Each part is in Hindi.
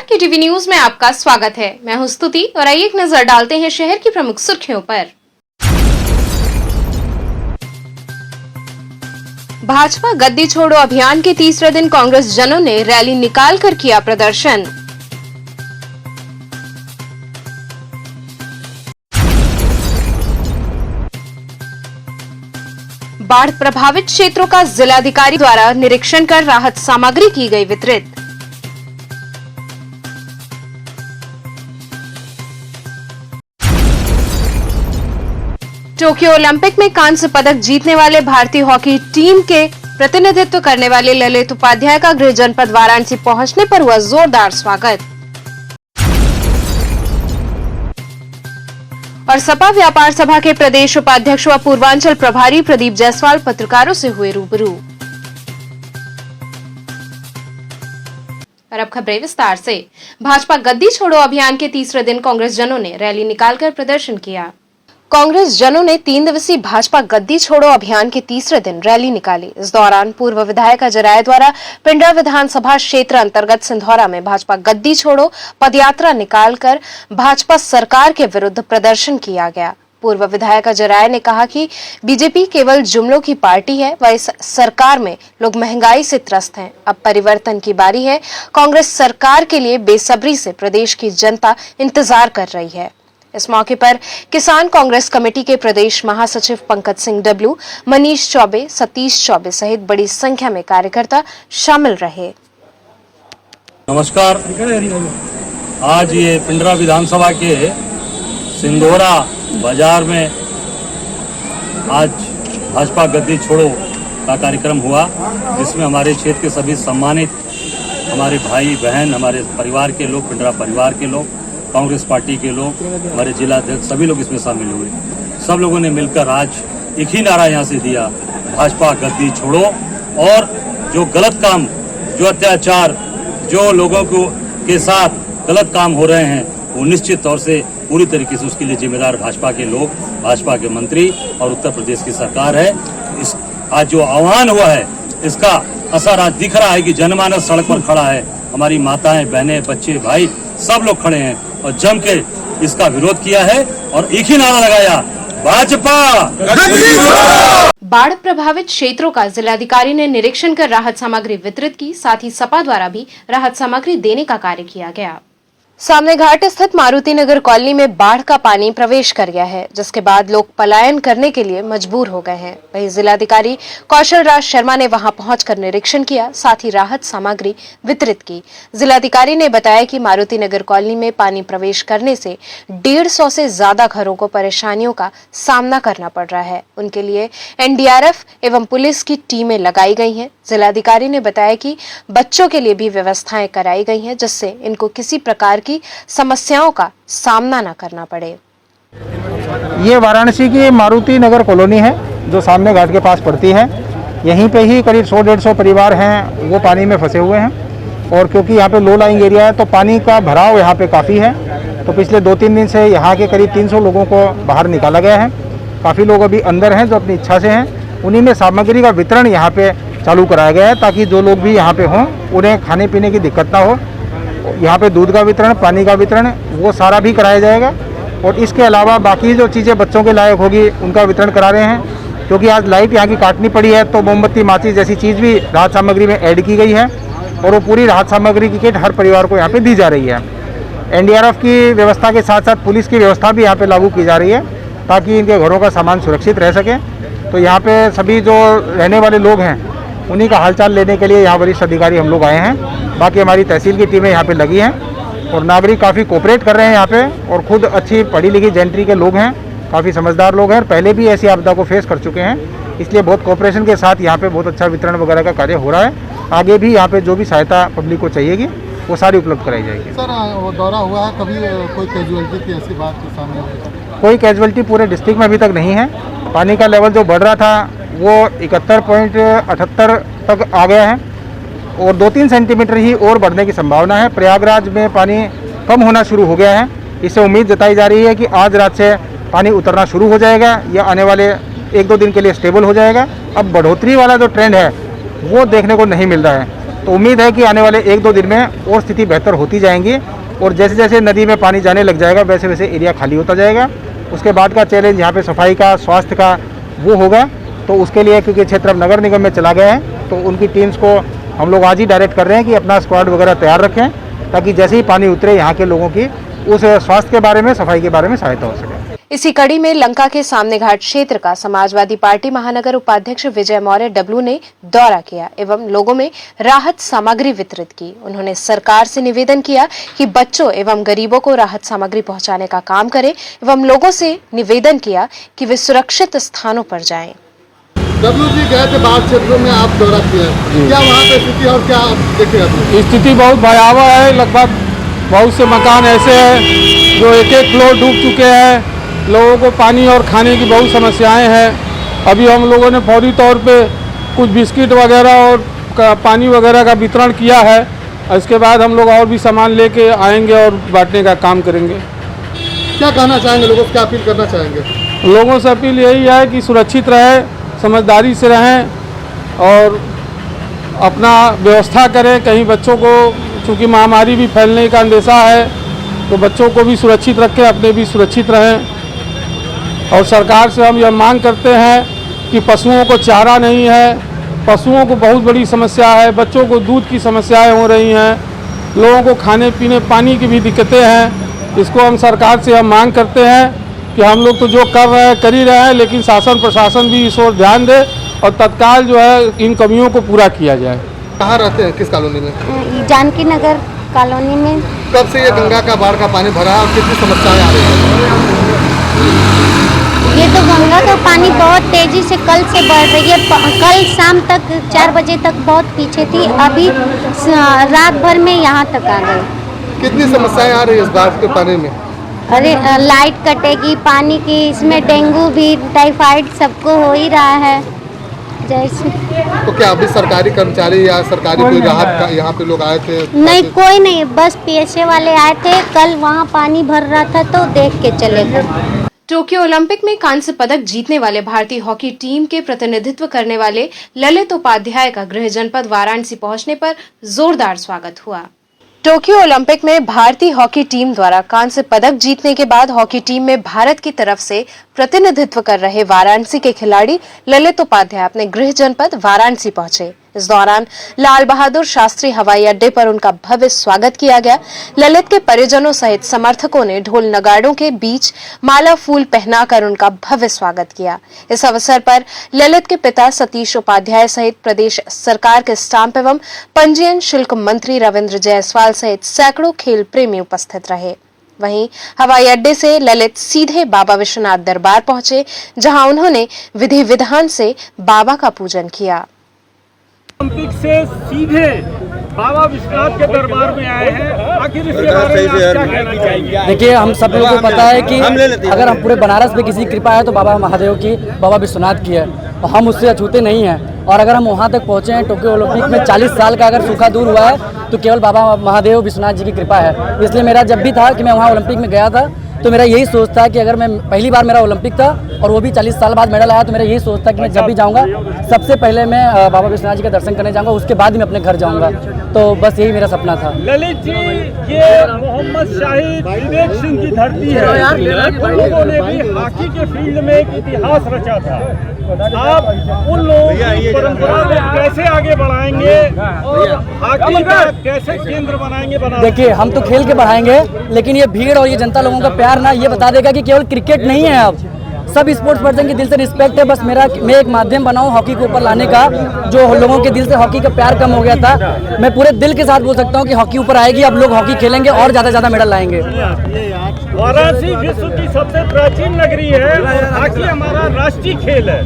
के टीवी न्यूज में आपका स्वागत है। मैं हूं स्तुति और आइए एक नजर डालते हैं शहर की प्रमुख सुर्खियों पर। भाजपा गद्दी छोड़ो अभियान के तीसरे दिन कांग्रेस जनों ने रैली निकालकर किया प्रदर्शन। बाढ़ प्रभावित क्षेत्रों का जिलाधिकारी द्वारा निरीक्षण कर राहत सामग्री की गई वितरित। टोक्यो ओलंपिक में कांस्य पदक जीतने वाले भारतीय हॉकी टीम के प्रतिनिधित्व करने वाले ललित उपाध्याय का गृह जनपद वाराणसी पहुंचने पर हुआ जोरदार स्वागत। और सपा व्यापार सभा के प्रदेश उपाध्यक्ष व पूर्वांचल प्रभारी प्रदीप जायसवाल पत्रकारों से हुए रूबरू। और अब खबरें विस्तार से। भाजपा गद्दी छोड़ो अभियान के तीसरे दिन कांग्रेस जनों ने रैली निकालकर प्रदर्शन किया। कांग्रेस जनों ने 3 दिवसीय भाजपा गद्दी छोड़ो अभियान के तीसरे दिन रैली निकाली। इस दौरान पूर्व विधायक अजय राय द्वारा पिंडरा विधानसभा क्षेत्र अंतर्गत सिंधौरा में भाजपा गद्दी छोड़ो पदयात्रा निकालकर भाजपा सरकार के विरुद्ध प्रदर्शन किया गया। पूर्व विधायक अजय राय ने कहा कि बीजेपी केवल जुमलों की पार्टी है व इस सरकार में लोग महंगाई से त्रस्त हैं। अब परिवर्तन की बारी है। कांग्रेस सरकार के लिए बेसब्री से प्रदेश की जनता इंतजार कर रही है। इस मौके पर किसान कांग्रेस कमेटी के प्रदेश महासचिव पंकज सिंह डब्लू, मनीष चौबे, सतीश चौबे सहित बड़ी संख्या में कार्यकर्ता शामिल रहे। नमस्कार। आज ये पिंडरा विधानसभा के सिंधौरा बाजार में आज भाजपा गद्दी छोड़ो का कार्यक्रम हुआ, जिसमें हमारे क्षेत्र के सभी सम्मानित हमारे भाई बहन, हमारे परिवार के लोग, पिंडरा परिवार के लोग, कांग्रेस पार्टी के लोग, हमारे जिला अध्यक्ष, सभी लोग इसमें शामिल हुए। सब लोगों ने मिलकर आज एक ही नारा यहाँ से दिया, भाजपा गद्दी छोड़ो। और जो गलत काम, जो अत्याचार, जो लोगों को के साथ गलत काम हो रहे हैं, वो निश्चित तौर से पूरी तरीके से उसके लिए जिम्मेदार भाजपा के लोग, भाजपा के मंत्री और उत्तर प्रदेश की सरकार है। इस आज जो आह्वान हुआ है, इसका असर आज दिख रहा है कि जनमानस सड़क पर खड़ा है। हमारी माताएं, बहनें, बच्चे, भाई सब लोग खड़े हैं और जम के इसका विरोध किया है और एक ही नारा लगाया, भाजपा। बाढ़ प्रभावित क्षेत्रों का जिलाधिकारी ने निरीक्षण कर राहत सामग्री वितरित की। साथ ही सपा द्वारा भी राहत सामग्री देने का कार्य किया गया। सामने घाट स्थित मारुति नगर कॉलोनी में बाढ़ का पानी प्रवेश कर गया है, जिसके बाद लोग पलायन करने के लिए मजबूर हो गए हैं। वहीं जिलाधिकारी कौशल राज शर्मा ने वहां पहुंचकर निरीक्षण किया, साथ ही राहत सामग्री वितरित की। जिलाधिकारी ने बताया कि मारुति नगर कॉलोनी में पानी प्रवेश करने से 150 से ज्यादा घरों को परेशानियों का सामना करना पड़ रहा है। उनके लिए एनडीआरएफ एवं पुलिस की टीमें लगाई गई हैं। जिलाधिकारी ने बताया कि बच्चों के लिए भी व्यवस्थाएं कराई गई हैं, जिससे इनको किसी प्रकार की समस्याओं का सामना न करना पड़े। ये वाराणसी की मारुति नगर कॉलोनी है, जो सामने घाट के पास पड़ती है। यहीं पे ही करीब 100-150 परिवार हैं, वो पानी में फंसे हुए हैं। और क्योंकि यहाँ पे लो लाइंग एरिया है, तो पानी का भराव यहाँ पे काफ़ी है। तो पिछले 2-3 दिन से यहाँ के करीब 300 लोगों को बाहर निकाला गया है। काफ़ी लोग अभी अंदर हैं जो अपनी इच्छा से हैं। उन्हीं में सामग्री का वितरण यहाँ पे चालू कराया गया है, ताकि जो लोग भी यहाँ पे हों उन्हें खाने पीने की दिक्कत ना हो। यहाँ पे दूध का वितरण, पानी का वितरण, वो सारा भी कराया जाएगा। और इसके अलावा बाकी जो चीज़ें बच्चों के लायक होगी उनका वितरण करा रहे हैं। क्योंकि आज लाइट यहाँ की काटनी पड़ी है, तो मोमबत्ती, माचिस जैसी चीज़ भी राहत सामग्री में ऐड की गई है। और वो पूरी राहत सामग्री की किट हर परिवार को यहाँ पे दी जा रही है। एनडीआरएफ की व्यवस्था के साथ साथ पुलिस की व्यवस्था भी यहाँ पे लागू की जा रही है, ताकि इनके घरों का सामान सुरक्षित रह सके। तो यहाँ पे सभी जो रहने वाले लोग हैं, उन्हीं का हालचाल लेने के लिए यहाँ वरिष्ठ अधिकारी हम लोग आए हैं। बाकी हमारी तहसील की टीमें यहाँ पे लगी हैं और नागरिक काफ़ी कोऑपरेट कर रहे हैं यहाँ पे। और खुद अच्छी पढ़ी लिखी जेंट्री के लोग हैं, काफ़ी समझदार लोग हैं, पहले भी ऐसी आपदा को फेस कर चुके हैं। इसलिए बहुत कोऑपरेशन के साथ यहाँ पे बहुत अच्छा वितरण वगैरह का कार्य हो रहा है। आगे भी यहाँ पे जो भी सहायता पब्लिक को चाहिएगी वो सारी उपलब्ध कराई जाएगी। सर, वो दौरा हुआ है, कभी कोई कैजुअलिटी की ऐसी बात सामने? कोई कैजुअलिटी पूरे डिस्ट्रिक्ट में अभी तक नहीं है। पानी का लेवल जो बढ़ रहा था वो 71.78 तक आ गया है और 2-3 सेंटीमीटर ही और बढ़ने की संभावना है। प्रयागराज में पानी कम होना शुरू हो गया है। इससे उम्मीद जताई जा रही है कि आज रात से पानी उतरना शुरू हो जाएगा या आने वाले 1-2 दिन के लिए स्टेबल हो जाएगा। अब बढ़ोतरी वाला जो ट्रेंड है वो देखने को नहीं मिल रहा है। तो तो उम्मीद है कि आने वाले 1-2 दिन में और स्थिति बेहतर होती जाएंगी और जैसे जैसे नदी में पानी जाने लग जाएगा वैसे वैसे एरिया खाली होता जाएगा। उसके बाद का चैलेंज यहाँ पे सफाई का, स्वास्थ्य का वो होगा। तो उसके लिए क्योंकि क्षेत्र अब नगर निगम में चला गया है तो उनकी टीम्स को हम लोग आज ही डायरेक्ट कर रहे हैं कि अपना स्क्वाड वगैरह तैयार रखें ताकि जैसे ही पानी उतरे यहाँ के लोगों की उस स्वास्थ्य के बारे में, सफाई के बारे में सहायता हो सके। इसी कड़ी में लंका के सामने घाट क्षेत्र का समाजवादी पार्टी महानगर उपाध्यक्ष विजय मौर्य डब्लू ने दौरा किया एवं लोगों में राहत सामग्री वितरित की। उन्होंने सरकार से निवेदन किया कि बच्चों एवं गरीबों को राहत सामग्री पहुंचाने का काम करें एवं लोगों से निवेदन किया कि वे सुरक्षित स्थानों पर जाएं। डब्लू जी गए थे बाढ़ क्षेत्रों में, आप दौरा किया, क्या वहाँ पे स्थिति और क्या देखे आपने? स्थिति बहुत भयावह है। लगभग बहुत से मकान ऐसे हैं जो एक फ्लोर डूब चुके हैं। लोगों को पानी और खाने की बहुत समस्याएं हैं। अभी हम लोगों ने फौरी तौर पे कुछ बिस्किट वगैरह और पानी वगैरह का वितरण किया है। इसके बाद हम लोग और भी सामान लेके आएंगे और बांटने का काम करेंगे। क्या कहना चाहेंगे लोगों को, क्या अपील करना चाहेंगे? लोगों से अपील यही है कि सुरक्षित रहें, समझदारी से रहें और अपना व्यवस्था करें। कहीं बच्चों को, चूँकि महामारी भी फैलने का अंदेशा है, तो बच्चों को भी सुरक्षित रखें, अपने भी सुरक्षित रहें। और सरकार से हम यह मांग करते हैं कि पशुओं को चारा नहीं है, पशुओं को बहुत बड़ी समस्या है, बच्चों को दूध की समस्याएं हो रही हैं, लोगों को खाने पीने पानी की भी दिक्कतें हैं। इसको हम सरकार से हम मांग करते हैं कि हम लोग तो जो कर रहे हैं कर ही रहे हैं, लेकिन शासन प्रशासन भी इस ओर ध्यान दे और तत्काल जो है इन कमियों को पूरा किया जाए। कहाँ रहते हैं, किस कॉलोनी में? जानकी नगर कॉलोनी में। कब से ये गंगा का बाढ़ का पानी भरा है और कितनी समस्याएं आ रही हैं? ये तो गंगा का पानी बहुत तेजी से कल से बढ़ रही है। कल शाम तक 4 बजे तक बहुत पीछे थी, अभी रात भर में यहाँ तक आ गई। कितनी समस्याएं आ रही है इस बाढ़ के पानी में? अरे लाइट कटेगी, पानी की, इसमें डेंगू भी, टाइफाइड सबको हो ही रहा है जैसे। तो क्या अभी सरकारी कर्मचारी या सरकारी कोई राहत का यहाँ पे लोग आए थे? नहीं, कोई नहीं, बस पीएसए वाले आए थे। कल वहाँ पानी भर रहा था तो देख के चले गए। टोक्यो ओलंपिक में कांस्य पदक जीतने वाले भारतीय हॉकी टीम के प्रतिनिधित्व करने वाले ललित उपाध्याय का गृह जनपद वाराणसी पहुंचने पर जोरदार स्वागत हुआ। टोक्यो ओलंपिक में भारतीय हॉकी टीम द्वारा कांस्य पदक जीतने के बाद हॉकी टीम में भारत की तरफ से प्रतिनिधित्व कर रहे वाराणसी के खिलाड़ी ललित उपाध्याय अपने गृह जनपद वाराणसी पहुंचे। इस दौरान लाल बहादुर शास्त्री हवाई अड्डे पर उनका भव्य स्वागत किया गया। ललित के परिजनों सहित समर्थकों ने ढोल नगाड़ों के बीच माला फूल पहनाकर उनका भव्य स्वागत किया। इस अवसर पर ललित के पिता सतीश उपाध्याय सहित प्रदेश सरकार के स्टाम्प एवं पंजीयन शुल्क मंत्री रविंद्र जायसवाल सहित सैकड़ों खेल प्रेमी उपस्थित रहे। वहीं हवाई अड्डे से ललित सीधे बाबा विश्वनाथ दरबार पहुंचे, जहां उन्होंने विधि विधान से बाबा का पूजन किया। ओलंपिक से सीधे बाबा विश्वनाथ के दरबार में आए हैं, आखिर इसके बारे में आप क्या कहना चाहेंगे? देखिए, हम सब लोगों को पता है कि अगर हम पूरे बनारस में किसी की कृपा है तो बाबा महादेव की, बाबा विश्वनाथ की है, और हम उससे अछूते नहीं हैं। और अगर हम वहाँ तक पहुँचे हैं, टोक्यो ओलंपिक में 40 साल का अगर सूखा दूर हुआ है तो केवल बाबा महादेव विश्वनाथ जी की कृपा है। इसलिए मेरा जब भी था कि मैं वहाँ ओलंपिक में गया था तो मेरा यही सोच था कि अगर मैं पहली बार मेरा ओलंपिक था और वो भी 40 साल बाद मेडल आया, तो मेरा यही सोच था कि मैं जब भी जाऊंगा सबसे पहले मैं बाबा विश्वनाथ जी का दर्शन करने जाऊंगा, उसके बाद ही मैं अपने घर जाऊंगा। तो बस यही मेरा सपना था। ललित जी, ये मोहम्मद शाहिद विवेक सिंह की धरती है। उन लोगों ने भी हॉकी के फील्ड में एक इतिहास रचा था। आप उन लोगों की परंपरा को कैसे आगे बढ़ाएंगे और हॉकी का कैसे केंद्र बनाएंगे? देखिए, हम तो खेल के बढ़ाएंगे, लेकिन ये भीड़ और ये जनता लोगों का प्यार ना ये बता देगा कि केवल क्रिकेट नहीं है। अब सब स्पोर्ट्स पर्सन के दिल से रिस्पेक्ट है। बस मैं एक माध्यम बनाऊं हॉकी को ऊपर लाने का। जो लोगों के दिल से हॉकी का प्यार कम हो गया था, मैं पूरे दिल के साथ बोल सकता हूं कि हॉकी ऊपर आएगी। अब लोग हॉकी खेलेंगे और ज्यादा मेडल लाएंगे। वाराणसी विश्व की सबसे प्राचीन नगरी है और हॉकी हमारा राष्ट्रीय खेल है।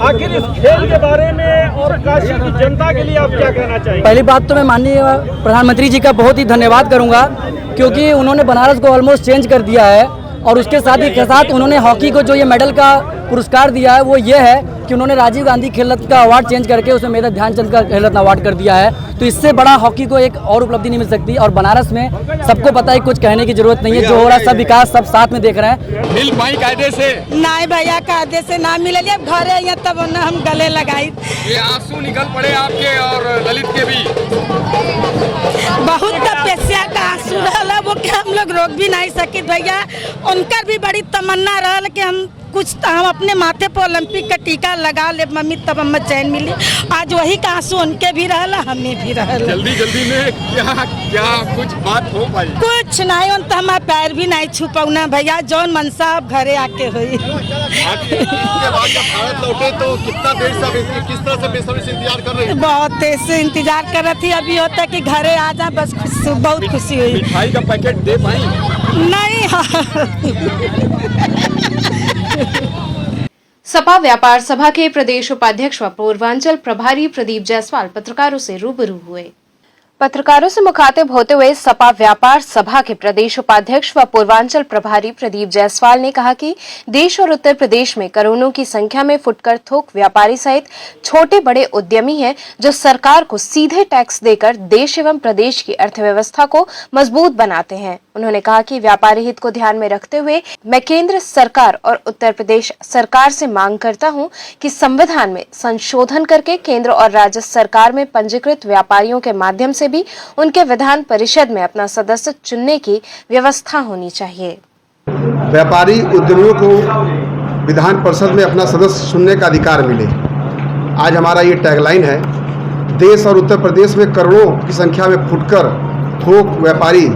आखिर इस खेल के बारे में और काशी की जनता के लिए आप क्या कहना चाहेंगे? पहली बात तो मैं माननीय प्रधानमंत्री जी का बहुत ही धन्यवाद करूंगा, क्योंकि उन्होंने बनारस को ऑलमोस्ट चेंज कर दिया है। और उसके साथ ही के साथ उन्होंने हॉकी को जो ये मेडल का पुरस्कार दिया है वो ये है कि उन्होंने राजीव गांधी खेल रत्न का अवार्ड चेंज करके उसमें मेजर ध्यानचंद का खेल रत्न अवार्ड कर दिया है। तो इससे बड़ा हॉकी को एक और उपलब्धि नहीं मिल सकती। और बनारस में सबको पता है, कुछ कहने की जरूरत नहीं है, जो हो रहा है सब विकास सब साथ में देख रहे हैं। मिल पाई कायदे से नहीं भैया, कायदे से ना मिले, अब घर है तब न हम गले लगाई। ये आंसू निकल पड़े आपके और ललित के भी। बहुत तपस्या का आंसू रहा, वो क्या हम लोग रोक भी नहीं सके भैया। उनका भी बड़ी तमन्ना रहा कि हम अपने माथे पर ओलंपिक का टीका लगा ले मम्मी, तब हमें चैन मिली। आज वही का आंसू उनके भी रहा, हमें भी रहा। जल्दी में क्या कुछ बात हो पाई? कुछ नहीं, उन तो हमारा पैर भी नहीं छू पाऊना भैया, जौन मनसा अब घरे आके हुई। इसके बाद जब भारत लौटे तो कितना देर से, किस तरह से बेसब्री से इंतजार कर रही? बहुत देर से इंतजार कर रही थी। अभी होता कि घरे आ जाए, बस बहुत खुशी हुई। मिठाई का पैकेट दे पाई? नहीं। सपा व्यापार सभा के प्रदेश उपाध्यक्ष व पूर्वांचल प्रभारी प्रदीप जायसवाल पत्रकारों से रूबरू हुए। पत्रकारों से मुखातिब होते हुए सपा व्यापार सभा के प्रदेश उपाध्यक्ष व पूर्वांचल प्रभारी प्रदीप जायसवाल ने कहा कि देश और उत्तर प्रदेश में करोड़ों की संख्या में फुटकर थोक व्यापारी सहित छोटे बड़े उद्यमी हैं, जो सरकार को सीधे टैक्स देकर देश एवं प्रदेश की अर्थव्यवस्था को मजबूत बनाते हैं। उन्होंने कहा कि व्यापारी हित को ध्यान में रखते हुए मैं केंद्र सरकार और उत्तर प्रदेश सरकार से मांग करता हूं कि संविधान में संशोधन करके केंद्र और राज्य सरकार में पंजीकृत व्यापारियों के माध्यम से भी उनके विधान परिषद में अपना सदस्य चुनने की व्यवस्था होनी चाहिए। व्यापारी उद्यमियों को विधान परिषद में अपना सदस्य चुनने का अधिकार मिले। आज हमारा ये टैगलाइन है। देश और उत्तर प्रदेश में करोड़ों की संख्या में फुटकर थोक व्यापारी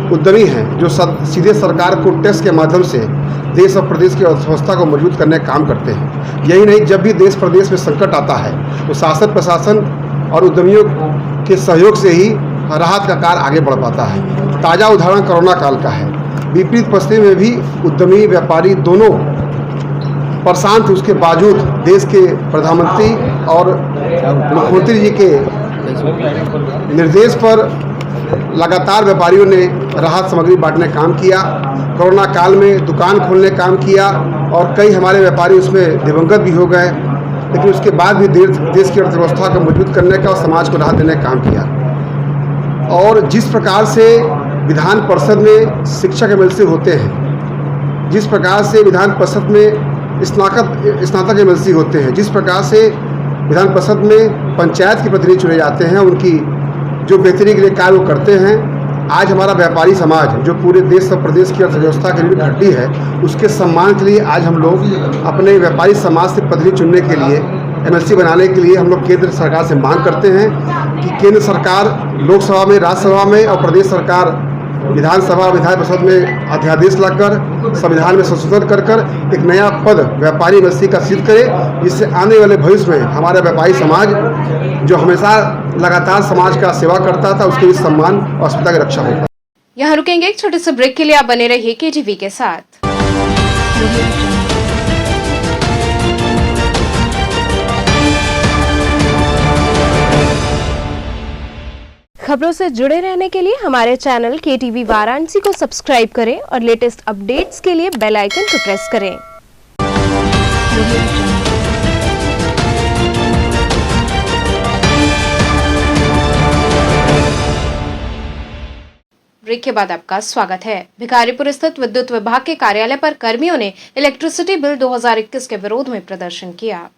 उद्यमी हैं, जो सीधे सरकार को टैक्स के माध्यम से देश और प्रदेश की अर्थव्यवस्था को मजबूत करने का काम करते हैं। यही नहीं, जब भी देश प्रदेश में संकट आता है तो शासन प्रशासन और उद्यमियों के सहयोग से ही राहत का कार्य आगे बढ़ पाता है। ताज़ा उदाहरण कोरोना काल का है। विपरीत परिस्थिति में भी उद्यमी व्यापारी दोनों परेशान थे, उसके बावजूद देश के प्रधानमंत्री और मुख्यमंत्री जी के निर्देश पर लगातार व्यापारियों ने राहत सामग्री बांटने का काम किया। कोरोना काल में दुकान खोलने का काम किया और कई हमारे व्यापारी उसमें दिवंगत भी हो गए, लेकिन उसके बाद भी देश की अर्थव्यवस्था को मजबूत करने का और समाज को राहत देने का काम किया। और जिस प्रकार से विधान परिषद में शिक्षक एमएलसी होते हैं, जिस प्रकार से विधान परिषद में स्नातक एमएलसी होते हैं, जिस प्रकार से विधान परिषद में पंचायत के प्रतिनिधि चुने जाते हैं, उनकी जो बेहतरी के लिए कार्य वो करते हैं, आज हमारा व्यापारी समाज जो पूरे देश और प्रदेश की अर्थव्यवस्था की रीढ़ हड्डी है, उसके सम्मान के लिए आज हम लोग अपने व्यापारी समाज से प्रतिनिधि चुनने के लिए, एमएलसी बनाने के लिए हम लोग केंद्र सरकार से मांग करते हैं कि केंद्र सरकार लोकसभा में, राज्यसभा में और प्रदेश सरकार विधानसभा विधान परिषद में अध्यादेश लाकर संविधान में संशोधन कर एक नया पद व्यापारी एमएलसी का सिद्ध करे, जिससे आने वाले भविष्य में हमारा व्यापारी समाज जो हमेशा लगातार समाज का सेवा करता था, उसके भी सम्मान और अस्मिता की रक्षा होगा। यहाँ रुकेंगे एक छोटे से ब्रेक के लिए। आप बने रहिए केटीवी के साथ। खबरों से जुड़े रहने के लिए हमारे चैनल केटीवी वाराणसी को सब्सक्राइब करें और लेटेस्ट अपडेट्स के लिए बेल आइकन को प्रेस करें। ब्रेक के बाद आपका स्वागत है। भिखारीपुर स्थित विद्युत विभाग के कार्यालय पर कर्मियों ने इलेक्ट्रिसिटी बिल 2021 के विरोध में प्रदर्शन किया।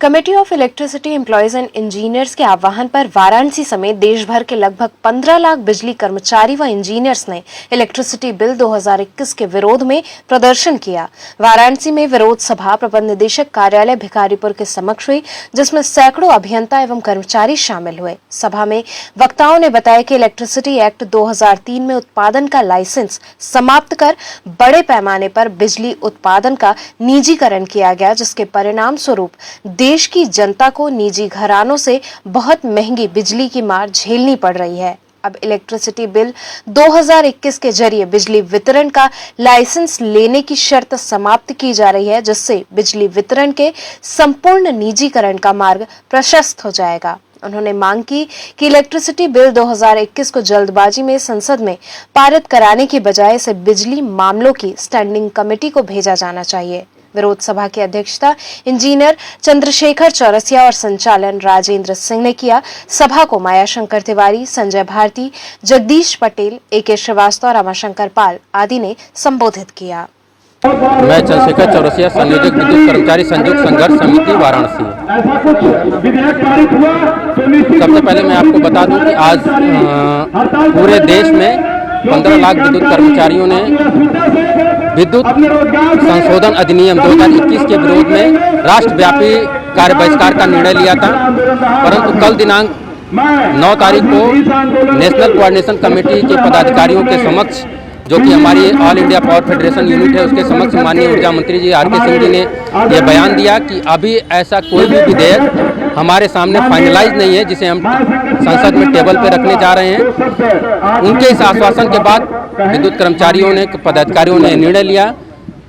Committee of electricity employees and engineers के आह्वान पर वाराणसी समेत देश भर के लगभग 15 लाख बिजली कर्मचारी व इंजीनियर्स ने इलेक्ट्रिसिटी बिल 2021 के विरोध में प्रदर्शन किया। वाराणसी में विरोध सभा प्रबंध निदेशक कार्यालय भिखारीपुर के समक्ष हुई, जिसमें सैकड़ों अभियंता एवं कर्मचारी शामिल हुए। सभा में वक्ताओं ने बताया कि इलेक्ट्रिसिटी एक्ट 2003 में उत्पादन का लाइसेंस समाप्त कर बड़े पैमाने पर बिजली उत्पादन का निजीकरण किया गया, जिसके परिणाम स्वरूप देश की जनता को निजी घरानों से बहुत महंगी बिजली की मार झेलनी पड़ रही है। अब इलेक्ट्रिसिटी बिल 2021 के जरिए बिजली वितरण का लाइसेंस लेने की शर्त समाप्त की जा रही है, जिससे बिजली वितरण के संपूर्ण निजीकरण का मार्ग प्रशस्त हो जाएगा। उन्होंने मांग की कि इलेक्ट्रिसिटी बिल 2021 को जल्दबाजी में संसद में पारित कराने की बजाय इसे बिजली मामलों की स्टैंडिंग कमेटी को भेजा जाना चाहिए। विरोध सभा की अध्यक्षता इंजीनियर चंद्रशेखर चौरसिया और संचालन राजेंद्र सिंह ने किया। सभा को मायाशंकर तिवारी, संजय भारती, जगदीश पटेल, AK श्रीवास्तव, रमाशंकर पाल आदि ने संबोधित किया। मैं चंद्रशेखर चौरसिया, संयोजक विद्युत कर्मचारी संयुक्त संघर्ष समिति वाराणसी। सबसे पहले मैं आपको बता दूं कि आज पूरे देश में 15 लाख विद्युत कर्मचारियों ने विद्युत संशोधन अधिनियम 2021 के विरोध में राष्ट्रव्यापी कार्य बहिष्कार का निर्णय लिया था। परंतु कल दिनांक 9 तारीख को नेशनल कोऑर्डिनेशन कमेटी के पदाधिकारियों के समक्ष, जो कि हमारी all India power federation unit है, उसके समक्ष माननीय ऊर्जा मंत्री जी RK सिंह जी ने यह बयान दिया कि अभी ऐसा कोई भी विधेयक हमारे सामने फाइनलाइज नहीं है जिसे हम संसद में टेबल पर रखने जा रहे हैं। उनके इस आश्वासन के बाद विद्युत कर्मचारियों ने, पदाधिकारियों ने निर्णय लिया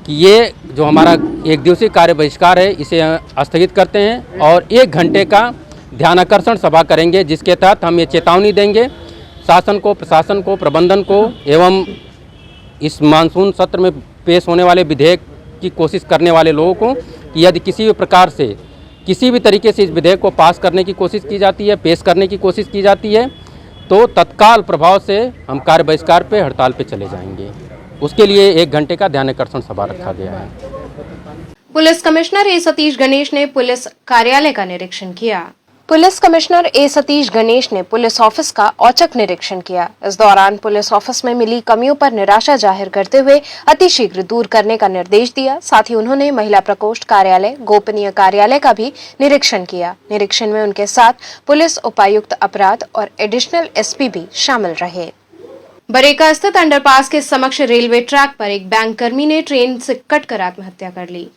कि ये जो हमारा 1 दिवसीय कार्य बहिष्कार है इसे स्थगित करते हैं और 1 घंटे का ध्यानाकर्षण सभा करेंगे, जिसके तहत हम ये चेतावनी देंगे शासन को, प्रशासन को, प्रबंधन को एवं इस मानसून सत्र में पेश होने वाले विधेयक की कोशिश करने वाले लोगों को कि यदि किसी भी प्रकार से, किसी भी तरीके से इस विधेयक को पास करने की कोशिश की जाती है, पेश करने की कोशिश की जाती है, तो तत्काल प्रभाव से हम कार्य बहिष्कार पे, हड़ताल पे चले जाएंगे। उसके लिए 1 घंटे का ध्यानाकर्षण सभा रखा गया है। Police commissioner A Satish Ganesh ने पुलिस कार्यालय का निरीक्षण किया। Police commissioner A Satish Ganesh ने पुलिस ऑफिस का औचक निरीक्षण किया। इस दौरान पुलिस ऑफिस में मिली कमियों पर निराशा जाहिर करते हुए अतिशीघ्र दूर करने का निर्देश दिया। साथ ही उन्होंने महिला प्रकोष्ठ कार्यालय, गोपनीय कार्यालय का भी निरीक्षण किया। निरीक्षण में उनके साथ पुलिस उपायुक्त अपराध और एडिशनल SP भी शामिल रहे। बरेका स्थित अंडरपास के समक्ष रेलवे ट्रैक पर एक बैंक कर्मी ने ट्रेन से कटकर आत्महत्या कर ली।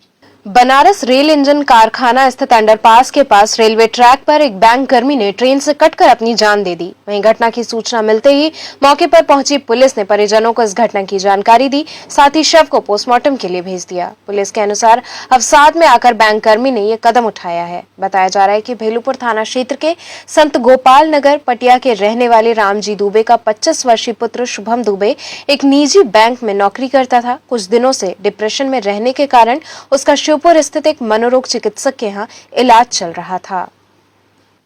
बनारस रेल इंजन कारखाना स्थित अंडरपास के पास रेलवे ट्रैक पर एक बैंक कर्मी ने ट्रेन से कटकर अपनी जान दे दी। वहीं घटना की सूचना मिलते ही मौके पर पहुंची पुलिस ने परिजनों को इस घटना की जानकारी दी, साथ ही शव को पोस्टमार्टम के लिए भेज दिया। पुलिस के अनुसार अवसाद में आकर बैंक कर्मी ने ये कदम उठाया है। बताया जा रहा है कि भेलूपुर थाना क्षेत्र के संत गोपाल नगर पटिया के रहने वाले रामजी दुबे का 25 वर्षीय पुत्र शुभम दुबे एक निजी बैंक में नौकरी करता था। कुछ दिनों से डिप्रेशन में रहने के कारण उसका शिवपुर स्थित एक मनोरोग चिकित्सक के यहाँ इलाज चल रहा था।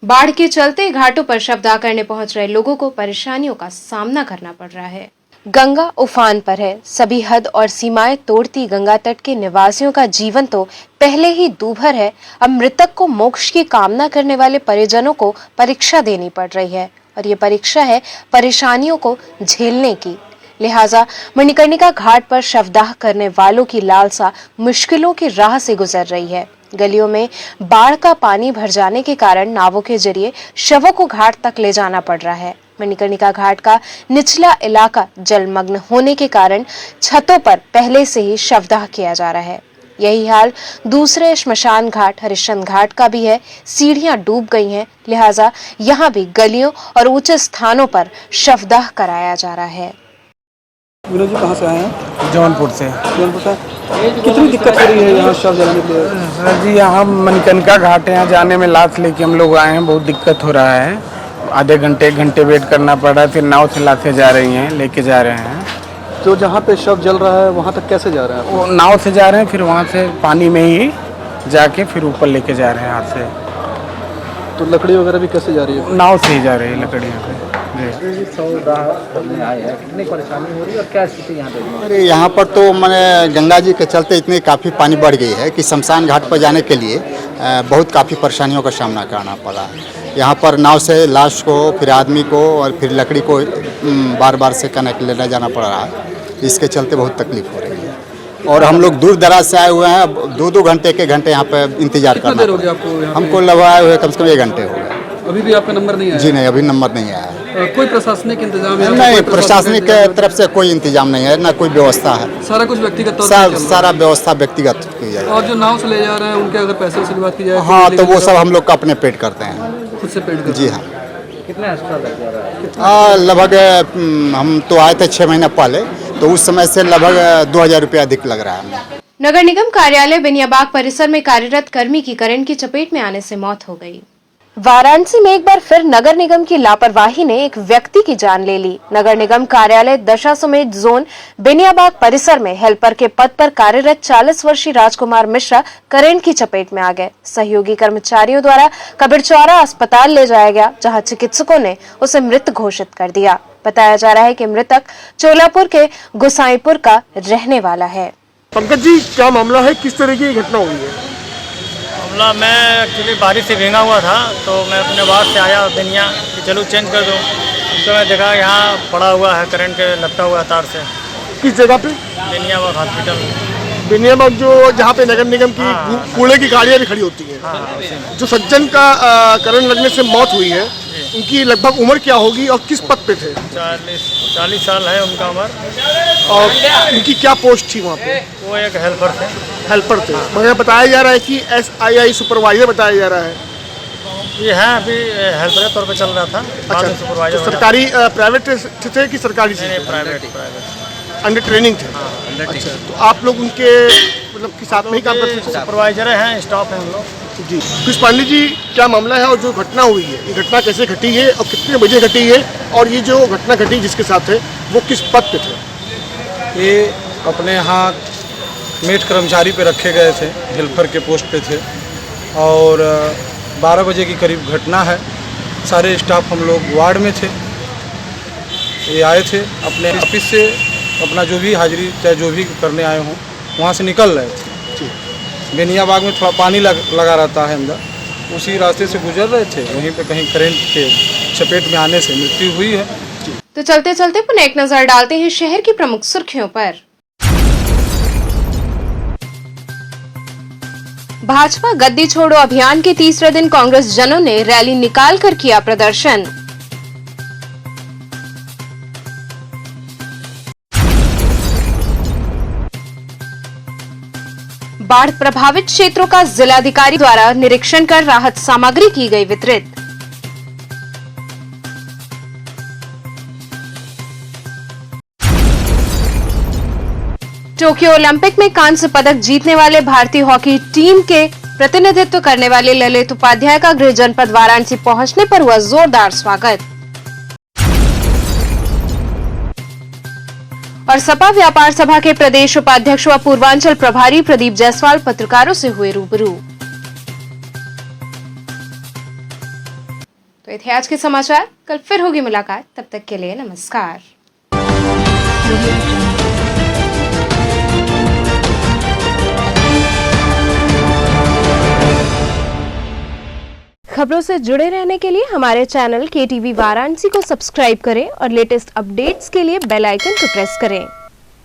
बाढ़ के चलते घाटों पर शव दाह करने पहुंच रहे लोगों को परेशानियों का सामना करना पड़ रहा है। गंगा उफान पर है। सभी हद और सीमाएं तोड़ती गंगा तट के निवासियों का जीवन तो पहले ही दूभर है। अब मृतक को मोक्ष की कामना करने वाले परिजनों को परीक्षा देनी पड़ रही है और ये परीक्षा है परेशानियों को झेलने की। लिहाजा मणिकर्णिका घाट पर शवदाह करने वालों की लालसा मुश्किलों की राह से गुजर रही है। गलियों में बाढ़ का पानी भर जाने के कारण नावों के जरिए शवों को घाट तक ले जाना पड़ रहा है। मणिकर्णिका घाट का निचला इलाका जलमग्न होने के कारण छतों पर पहले से ही शवदाह किया जा रहा है। यही हाल दूसरे श्मशान घाट हरिश्चंद्र घाट का भी है। सीढ़ियां डूब गई हैं, लिहाजा यहाँ भी गलियों और ऊंचे स्थानों पर शवदाह कराया जा रहा है। विनोद जी कहाँ से आए हैं? जौनपुर से। जौनपुर से। कितनी दिक्कत हो रही है यहाँ शव जलाने के लिए? सर जी, यहाँ मणिकर्णिका घाट है, यहाँ जाने में लाश लेके हम लोग आए हैं, बहुत दिक्कत हो रहा है। आधे घंटे 1 घंटे वेट करना पड़ रहा है, फिर नाव से लाते जा रही हैं, लेके जा रहे हैं। तो जहाँ पे शव जल रहा है वहाँ तक कैसे जा रहे हैं? वो नाव से जा रहे हैं, फिर वहाँ से पानी में ही जाके फिर ऊपर लेके जा रहे हैं हाथ से। तो लकड़ी वगैरह भी कैसे जा रही है? नाव से ही जा रही है लकड़ियों पे। कितनी परेशानी हो रही है और क्या स्थिति यहाँ पे? अरे यहाँ पर तो मैंने गंगा जी के चलते इतनी काफ़ी पानी बढ़ गई है कि शमशान घाट पर जाने के लिए बहुत काफ़ी परेशानियों का सामना करना पड़ा। यहाँ पर नाव से लाश को, फिर आदमी को और फिर लकड़ी को बार बार से कनेक्ट लेना जाना पड़ रहा है। इसके चलते बहुत तकलीफ हो रही है और हम लोग दूर दराज से आए हुए हैं। 2-2 घंटे के घंटे यहाँ पे इंतजार करना। कितनी देर हो गई आपको? हमको लगभग आए हुए कम से कम 1 घंटे हो गए। अभी भी आपका नंबर नहीं आया? जी नहीं, अभी नंबर नहीं आया। कोई प्रशासनिक इंतजाम है? नहीं, प्रशासनिक तरफ से कोई इंतजाम नहीं है, ना कोई व्यवस्था है। सारा कुछ व्यक्तिगत तौर पर सारा व्यवस्था व्यक्तिगत की जाए। और जो नाव से ले जा रहे हैं उनके अगर पैसे से बात की जाए? हाँ, तो वो सब हम लोग का अपने पेड करते हैं, खुद से पेड करते हैं। जी हाँ। कितना एक्स्ट्रा लग जा रहा है? लगभग हम तो आए थे 6 महीने पहले, तो उस समय से लगभग 2000 रुपये अधिक लग रहा है। नगर निगम कार्यालय बेनियाबाग परिसर में कार्यरत कर्मी की करंट की चपेट में आने से मौत हो गई। वाराणसी में एक बार फिर नगर निगम की लापरवाही ने एक व्यक्ति की जान ले ली। नगर निगम कार्यालय दशाश्वमेध जोन बेनियाबाग परिसर में हेल्पर के पद पर कार्यरत 40 वर्षीय राजकुमार मिश्रा करंट की चपेट में आ गए। सहयोगी कर्मचारियों द्वारा कबीरचौरा अस्पताल ले जाया गया, जहां चिकित्सकों ने उसे मृत घोषित कर दिया। बताया जा रहा है कि मृतक चोलापुर के गोसाईपुर का रहने वाला है। पंकज जी, क्या मामला है, किस तरह की घटना हुई है? मामला, मैं एक्चुअली बारिश से भींगा हुआ था, तो मैं अपने वार्ड से आया बेनिया कि चलो चेंज कर दूँ। तो मैं देखा यहाँ पड़ा हुआ है करंट के लपटा हुआ तार से। किस जगह पे? बेनियाबाग हॉस्पिटल। बेनियाबाग जो जहाँ पे नगर निगम की कूड़े की गाड़ियाँ भी खड़ी होती हैं। जो सज्जन का करंट लगने से मौत हुई है, उनकी लगभग उम्र क्या होगी और किस पद पे थे? 40 साल है उनका उम्र। और उनकी क्या पोस्ट थी वहाँ पे? वो एक हेल्पर थे। हेल्पर थे। मुझे बताया जा रहा है कि SII सुपरवाइजर बताया जा रहा है। ये है, अभी हेल्पर के तौर पे चल रहा था। अच्छा, सुपरवाइजर तो सरकारी प्राइवेट थे कि सरकारी? प्राइवेट अंडर ट्रेनिंग थे। अच्छा, तो आप लोग उनके मतलब के साथ में ही काम करते थे? सुपरवाइजर हैं, स्टाफ हैं हम लोग। जी, कृष्ण पांडे जी, क्या मामला है और जो घटना हुई है, ये घटना कैसे घटी है और कितने बजे घटी है, और ये जो घटना घटी जिसके साथ है वो किस पद पे थे? ये अपने यहाँ मेट कर्मचारी पे रखे गए थे, हेल्पर के पोस्ट पे थे, और 12 बजे की करीब घटना है। सारे स्टाफ हम लोग वार्ड में थे। ये आए थे अपने ऑफिस से, अपना जो भी हाजिरी चाहे जो भी करने आए हों, वहाँ से निकल रहे थे। बेनियाबाग में थोड़ा पानी लगा रहता है अंदर, उसी रास्ते से गुजर रहे थे। वहीं पे कहीं करंट के चपेट में आने से मृत्यु हुई है। तो चलते चलते पुनः एक नजर डालते हैं शहर की प्रमुख सुर्खियों पर। भाजपा गद्दी छोड़ो अभियान के तीसरे दिन कांग्रेस जनों ने रैली निकालकर किया प्रदर्शन। बाढ़ प्रभावित क्षेत्रों का जिलाधिकारी द्वारा निरीक्षण कर राहत सामग्री की गई वितरित। टोक्यो ओलंपिक में कांस्य पदक जीतने वाले भारतीय हॉकी टीम के प्रतिनिधित्व करने वाले ललित उपाध्याय का गृह जनपद वाराणसी पहुंचने पर हुआ जोरदार स्वागत। और सपा व्यापार सभा के प्रदेश उपाध्यक्ष व पूर्वांचल प्रभारी प्रदीप जायसवाल पत्रकारों से हुए रूबरू। तो ये थे आज के समाचार। कल फिर होगी मुलाकात, तब तक के लिए नमस्कार। खबरों से जुड़े रहने के लिए हमारे चैनल KTV वाराणसी को सब्सक्राइब करें और लेटेस्ट अपडेट्स के लिए बेल आइकन को प्रेस करें।